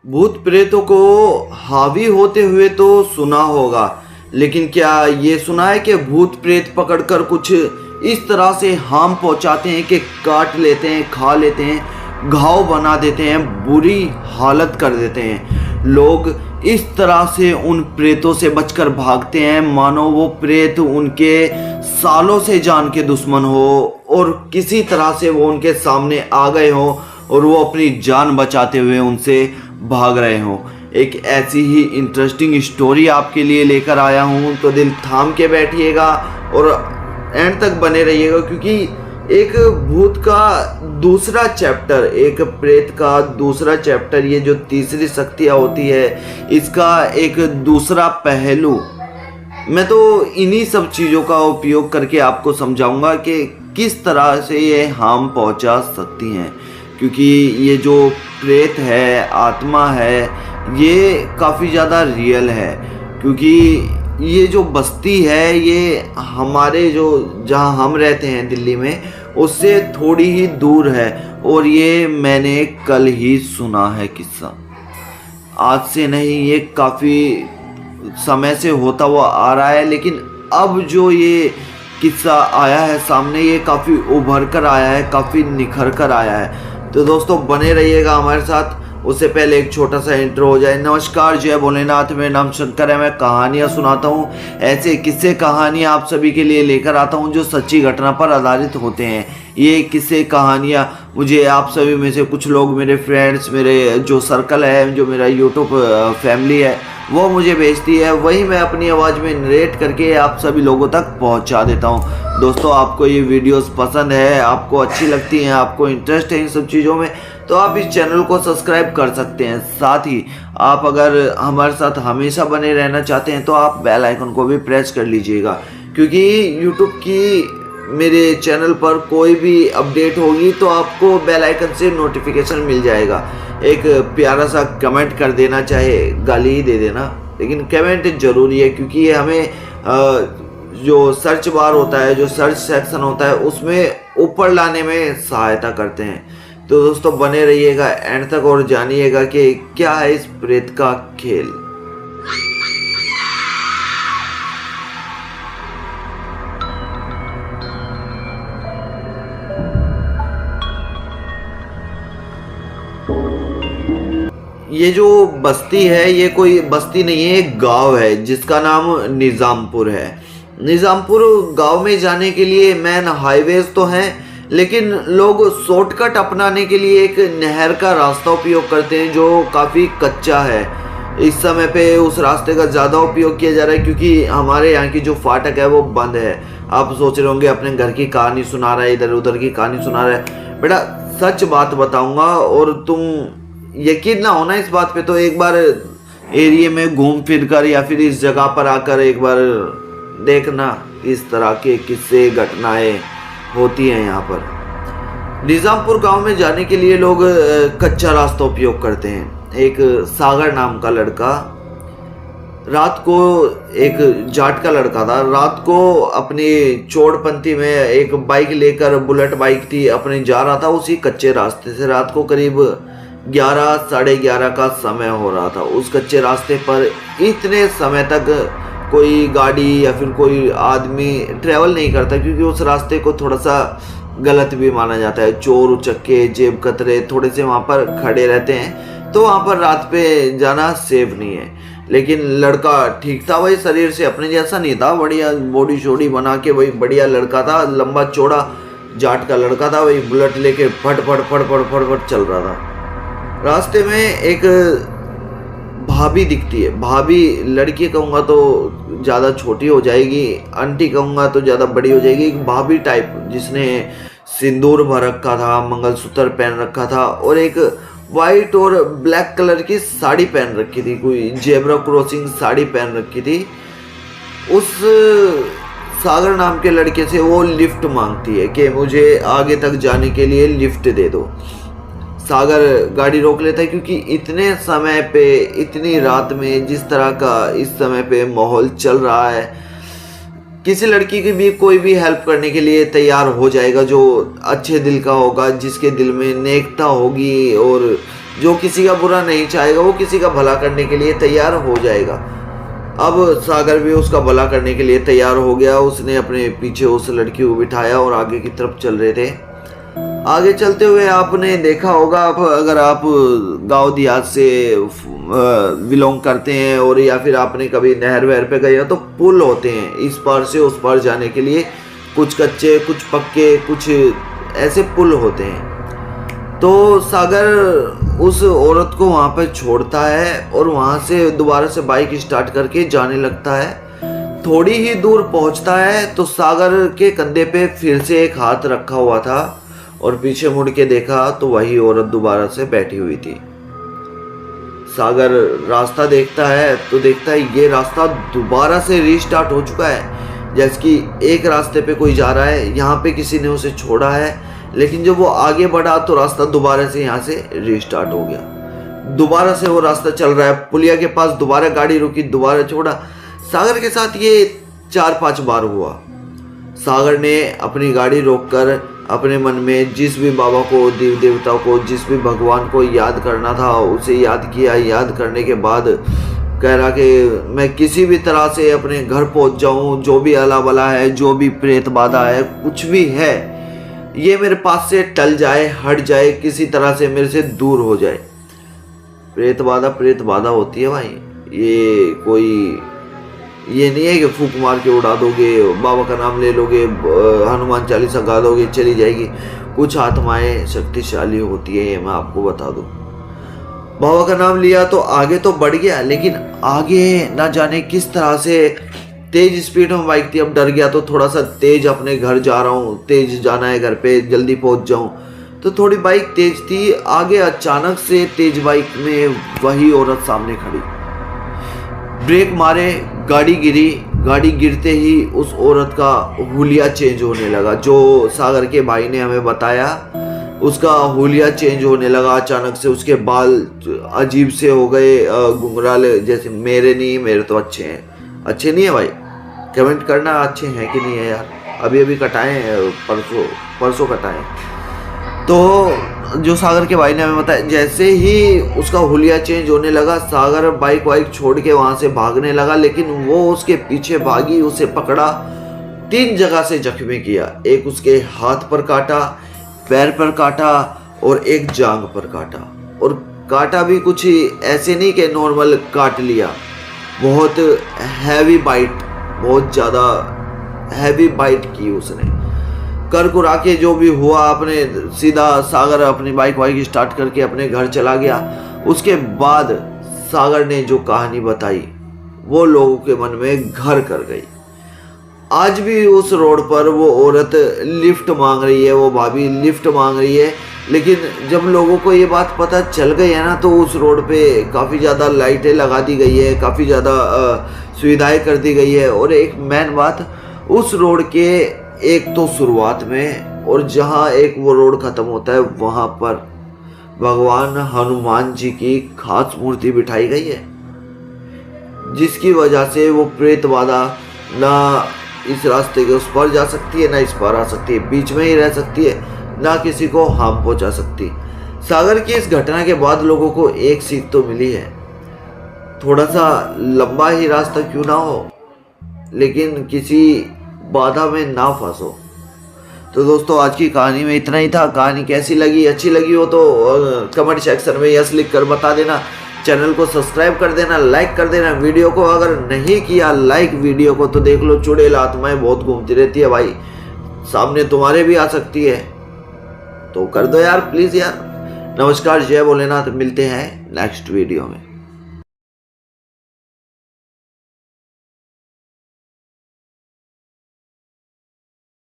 भूत प्रेतों को हावी होते हुए तो सुना होगा, लेकिन क्या ये सुना है कि भूत प्रेत पकड़कर कुछ इस तरह से हार्म पहुंचाते हैं कि काट लेते हैं, खा लेते हैं, घाव बना देते हैं, बुरी हालत कर देते हैं। लोग इस तरह से उन प्रेतों से बचकर भागते हैं मानो वो प्रेत उनके सालों से जान के दुश्मन हो और किसी तरह से वो उनके सामने आ गए हो और वो अपनी जान बचाते हुए उनसे भाग रहे हों। एक ऐसी ही इंटरेस्टिंग स्टोरी आपके लिए लेकर आया हूँ, तो दिल थाम के बैठिएगा और एंड तक बने रहिएगा, क्योंकि एक भूत का दूसरा चैप्टर, एक प्रेत का दूसरा चैप्टर, ये जो तीसरी शक्तियाँ होती है इसका एक दूसरा पहलू, मैं तो इन्हीं सब चीज़ों का उपयोग करके आपको समझाऊंगा कि किस तरह से ये हार्म पहुंचा सकती हैं। क्योंकि ये जो प्रेत है, आत्मा है, ये काफ़ी ज़्यादा रियल है। क्योंकि ये जो बस्ती है ये हमारे जो जहाँ हम रहते हैं दिल्ली में, उससे थोड़ी ही दूर है और ये मैंने कल ही सुना है किस्सा। आज से नहीं, ये काफ़ी समय से होता हुआ आ रहा है, लेकिन अब जो ये किस्सा आया है सामने, ये काफ़ी उभर कर आया है, काफ़ी निखर कर आया है। तो दोस्तों बने रहिएगा हमारे साथ। उससे पहले एक छोटा सा इंट्रो हो जाए। नमस्कार, जय भोलेनाथ, मेरा नाम शंकर है। मैं कहानियाँ सुनाता हूँ, ऐसे किस्से कहानियाँ आप सभी के लिए लेकर आता हूँ जो सच्ची घटना पर आधारित होते हैं। ये किस्से कहानियाँ मुझे आप सभी में से कुछ लोग, मेरे फ्रेंड्स, मेरे जो सर्कल है, जो मेरा यूट्यूब फैमिली है, वो मुझे भेजती है, वही मैं अपनी आवाज़ में नरेट करके आप सभी लोगों तक पहुंचा देता हूं। दोस्तों आपको ये वीडियोस पसंद है, आपको अच्छी लगती हैं, आपको इंटरेस्ट है इन सब चीज़ों में, तो आप इस चैनल को सब्सक्राइब कर सकते हैं। साथ ही आप अगर हमारे साथ हमेशा बने रहना चाहते हैं तो आप बेल आइकन को भी प्रेस कर लीजिएगा, क्योंकि यूट्यूब की मेरे चैनल पर कोई भी अपडेट होगी तो आपको बेल आइकन से नोटिफिकेशन मिल जाएगा। एक प्यारा सा कमेंट कर देना, चाहे गाली ही दे देना, लेकिन कमेंट जरूरी है, क्योंकि ये हमें जो सर्च बार होता है, जो सर्च सेक्शन होता है, उसमें ऊपर लाने में सहायता करते हैं। तो दोस्तों बने रहिएगा एंड तक और जानिएगा कि क्या है इस प्रेत का खेल। ये जो बस्ती है ये कोई बस्ती नहीं है, एक गांव है जिसका नाम निज़ामपुर है। निज़ामपुर गांव में जाने के लिए मेन हाईवेज तो हैं, लेकिन लोग शॉर्टकट अपनाने के लिए एक नहर का रास्ता उपयोग करते हैं जो काफ़ी कच्चा है। इस समय पे उस रास्ते का ज़्यादा उपयोग किया जा रहा है, क्योंकि हमारे यहाँ की जो फाटक है वो बंद है। आप सोच रहे होंगे अपने घर की कहानी सुना रहा है, इधर उधर की कहानी सुना रहा है। बेटा सच बात बताऊंगा और तुम यकीन ना होना इस बात पे, तो एक बार एरिया में घूम फिर कर या फिर इस जगह पर आकर एक बार देखना, इस तरह के किस्से घटनाएं होती हैं यहाँ पर। निज़ामपुर गांव में जाने के लिए लोग कच्चा रास्ता उपयोग करते हैं। एक सागर नाम का लड़का रात को, एक जाट का लड़का था, रात को अपनी चोड़पंथी में एक बाइक लेकर, बुलेट बाइक थी, अपने जा रहा था उसी कच्चे रास्ते से। रात को करीब 11 साढ़े 11 का समय हो रहा था। उस कच्चे रास्ते पर इतने समय तक कोई गाड़ी या फिर कोई आदमी ट्रैवल नहीं करता, क्योंकि उस रास्ते को थोड़ा सा गलत भी माना जाता है। चोर उचक्के, जेब कतरे थोड़े से वहाँ पर खड़े रहते हैं, तो वहाँ पर रात पे जाना सेफ नहीं है। लेकिन लड़का ठीक था, वही शरीर से अपने जैसा नहीं था, बढ़िया बॉडी शोडी बना के वही बढ़िया लड़का था, लंबा चौड़ा जाट का लड़का था। वही बुलेट लेके फट फट फट फट फट फट चल रहा था। रास्ते में एक भाभी दिखती है। भाभी लड़की कहूँगा तो ज़्यादा छोटी हो जाएगी, आंटी कहूँगा तो ज़्यादा बड़ी हो जाएगी। एक भाभी टाइप, जिसने सिंदूर भर रखा था, मंगलसूत्र पहन रखा था और एक वाइट और ब्लैक कलर की साड़ी पहन रखी थी, कोई जेब्रा क्रॉसिंग साड़ी पहन रखी थी। उस सागर नाम के लड़के से वो लिफ्ट मांगती है कि मुझे आगे तक जाने के लिए लिफ्ट दे दो। सागर गाड़ी रोक लेता है, क्योंकि इतने समय पे, इतनी रात में जिस तरह का इस समय पे माहौल चल रहा है, किसी लड़की की भी कोई भी हेल्प करने के लिए तैयार हो जाएगा जो अच्छे दिल का होगा, जिसके दिल में नेकता होगी और जो किसी का बुरा नहीं चाहेगा वो किसी का भला करने के लिए तैयार हो जाएगा। अब सागर भी उसका भला करने के लिए तैयार हो गया। उसने अपने पीछे उस लड़की को बिठाया और आगे की तरफ चल रहे थे। आगे चलते हुए आपने देखा होगा, अगर आप गांव देहात से बिलोंग करते हैं और या फिर आपने कभी नहर वहर पे गए हो तो पुल होते हैं इस पार से उस पार जाने के लिए, कुछ कच्चे कुछ पक्के, कुछ ऐसे पुल होते हैं। तो सागर उस औरत को वहां पर छोड़ता है और वहां से दोबारा से बाइक स्टार्ट करके जाने लगता है। थोड़ी ही दूर पहुंचता है तो सागर के कंधे पे फिर से एक हाथ रखा हुआ था और पीछे मुड़ के देखा तो वही औरत दोबारा से बैठी हुई थी। सागर रास्ता देखता है तो देखता है ये रास्ता दोबारा से रीस्टार्ट हो चुका है। जैसे कि एक रास्ते पे कोई जा रहा है, यहाँ पे किसी ने उसे छोड़ा है, लेकिन जब वो आगे बढ़ा तो रास्ता दोबारा से यहाँ से रीस्टार्ट हो गया। दोबारा से वो रास्ता चल रहा है, पुलिया के पास दोबारा गाड़ी रुकी, दोबारा छोड़ा। सागर के साथ ये 4-5 बार हुआ। सागर ने अपनी गाड़ी रोककर अपने मन में जिस भी बाबा को, देव देवता को, जिस भी भगवान को याद करना था उसे याद किया। याद करने के बाद कह रहा कि मैं किसी भी तरह से अपने घर पहुंच जाऊं, जो भी अला बला है, जो भी प्रेत बाधा है, कुछ भी है, ये मेरे पास से टल जाए, हट जाए, किसी तरह से मेरे से दूर हो जाए। प्रेत बाधा होती है भाई। ये कोई ये नहीं है कि फूंक मार के उड़ा दोगे, बाबा का नाम ले लोगे, हनुमान चालीसा गा दोगे, चली जाएगी। कुछ आत्माएं शक्तिशाली होती है, ये मैं आपको बता दूं। बाबा का नाम लिया तो आगे तो बढ़ गया, लेकिन आगे ना जाने किस तरह से तेज स्पीड में बाइक थी। अब डर गया तो थोड़ा सा तेज अपने घर जा रहा हूँ, तेज जाना है घर पे, जल्दी पहुंच जाऊं। तो थोड़ी बाइक तेज थी। आगे अचानक से तेज बाइक में वही औरत सामने खड़ी। ब्रेक मारे, गाड़ी गिरी। गाड़ी गिरते ही उस औरत का हुलिया चेंज होने लगा। जो सागर के भाई ने हमें बताया, उसका हुलिया चेंज होने लगा। अचानक से उसके बाल अजीब से हो गए, घुंघराले जैसे। मेरे नहीं, मेरे तो अच्छे हैं। अच्छे नहीं है भाई, कमेंट करना अच्छे हैं कि नहीं है यार। अभी कटाए हैं, परसों कटाए। तो जो सागर के भाई ने हमें बताया, जैसे ही उसका हुलिया चेंज होने लगा, सागर बाइक वाइक छोड़ के वहां से भागने लगा। लेकिन वो उसके पीछे भागी, उसे पकड़ा, 3 जगह से जख्मी किया। एक उसके हाथ पर काटा, पैर पर काटा और एक जांघ पर काटा। और काटा भी कुछ ऐसे नहीं कि नॉर्मल काट लिया, बहुत हैवी बाइट, बहुत ज़्यादा हैवी बाइट की उसने। कर कुरा के जो भी हुआ, अपने सीधा सागर अपनी बाइक वाइक स्टार्ट करके अपने घर चला गया। उसके बाद सागर ने जो कहानी बताई वो लोगों के मन में घर कर गई। आज भी उस रोड पर वो औरत लिफ्ट मांग रही है, वो भाभी लिफ्ट मांग रही है। लेकिन जब लोगों को ये बात पता चल गई है ना, तो उस रोड पे काफ़ी ज़्यादा लाइटें लगा दी गई है, काफ़ी ज़्यादा सुविधाएं कर दी गई है। और एक मेन बात, उस रोड के एक तो शुरुआत में और जहाँ एक वो रोड ख़त्म होता है वहाँ पर भगवान हनुमान जी की खास मूर्ति बिठाई गई है, जिसकी वजह से वो प्रेत बाधा ना इस रास्ते के उस पार जा सकती है, ना इस पार आ सकती है, बीच में ही रह सकती है, ना किसी को हार्म पहुंचा सकती। सागर की इस घटना के बाद लोगों को एक सीख तो मिली है, थोड़ा सा लंबा ही रास्ता क्यों ना हो, लेकिन किसी बाधा में ना फंसो। तो दोस्तों आज की कहानी में इतना ही था। कहानी कैसी लगी, अच्छी लगी हो तो कमेंट सेक्शन में यस लिख कर बता देना। चैनल को सब्सक्राइब कर देना, लाइक कर देना। वीडियो को अगर नहीं किया लाइक वीडियो को तो देख लो, चुड़ैल आत्माएं बहुत घूमती रहती है भाई, सामने तुम्हारे भी आ सकती है, तो कर दो यार प्लीज यार। नमस्कार, जय भोलेनाथ, मिलते हैं नेक्स्ट वीडियो में।